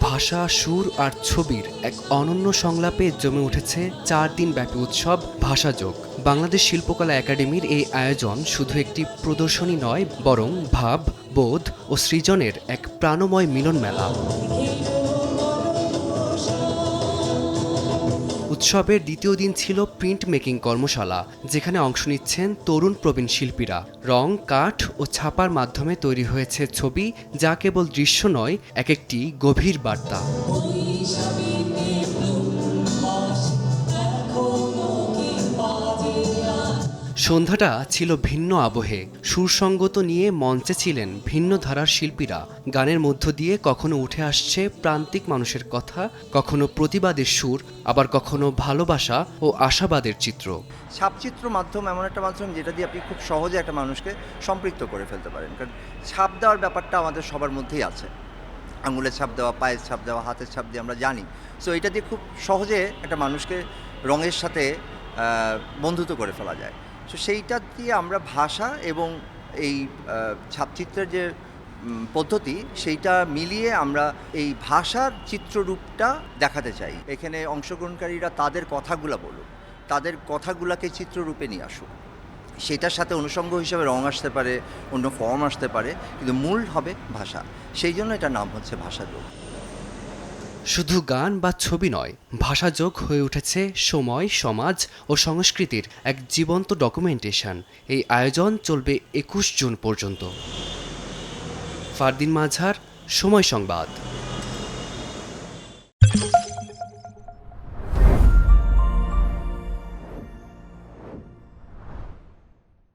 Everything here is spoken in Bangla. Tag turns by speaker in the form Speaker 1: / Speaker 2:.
Speaker 1: ভাষা, সুর আর ছবির এক অনন্য সংলাপে জমে উঠেছে 4 দিন ব্যাপী উৎসব ভাষাযোগ। বাংলাদেশ শিল্পকলা একাডেমির এই আয়োজন শুধু একটি প্রদর্শনী নয়, বরং ভাব, বোধ ও সৃজনের এক প্রাণময় মিলন মেলা। উৎসবের দ্বিতীয় দিন ছিল প্রিন্ট মেকিং কর্মশালা, যেখানে অংশ নিচ্ছেন তরুণ প্রবীণ শিল্পীরা। রং, কাঠ ও ছাপার মাধ্যমে তৈরি হয়েছে ছবি, যা কেবল দৃশ্য নয়, এক একটি গভীর বার্তা। সন্ধ্যাটা ছিল ভিন্ন আবহে। সুরসঙ্গত নিয়ে মঞ্চে ছিলেন ভিন্ন ধারার শিল্পীরা। গানের মধ্য দিয়ে কখনো উঠে আসছে প্রান্তিক মানুষের কথা, কখনো প্রতিবাদের সুর, আবার কখনো ভালোবাসা ও আশাবাদের চিত্র।
Speaker 2: ছাপচিত্র মাধ্যম এমন একটা মাধ্যম যেটা দিয়ে আপনি খুব সহজে একটা মানুষকে সম্পৃক্ত করে ফেলতে পারেন। কারণ ছাপ দেওয়ার ব্যাপারটা আমাদের সবার মধ্যেই আছে। আঙুলের ছাপ দেওয়া, পায়ের ছাপ দেওয়া, হাতের ছাপ দিয়ে আমরা জানি। সো এটা দিয়ে খুব সহজে একটা মানুষকে রঙের সাথে বন্ধুত্ব করে ফেলা যায়। সো সেইটা দিয়ে আমরা ভাষা এবং এই ছাপচিত্রের যে পদ্ধতি, সেইটা মিলিয়ে আমরা এই ভাষার চিত্ররূপটা দেখাতে চাই। এখানে অংশগ্রহণকারীরা তাদের কথাগুলো বলুক, তাদের কথাগুলোকে চিত্ররূপে নিয়ে আসুক। সেটার সাথে অনুষঙ্গ হিসেবে রং আসতে পারে, অন্য ফর্ম আসতে পারে, কিন্তু মূল হবে ভাষা। সেই জন্য এটার নাম হচ্ছে ভাষাযোগ।
Speaker 1: শুধু গান বা ছবি নয়, ভাষাযোগ হয়ে উঠেছে সময়, সমাজ ও সংস্কৃতির এক জীবন্ত ডকুমেন্টেশন। এই আয়োজন চলবে 21 জুন পর্যন্ত। ফারদিন মাঝার, সময় সংবাদ।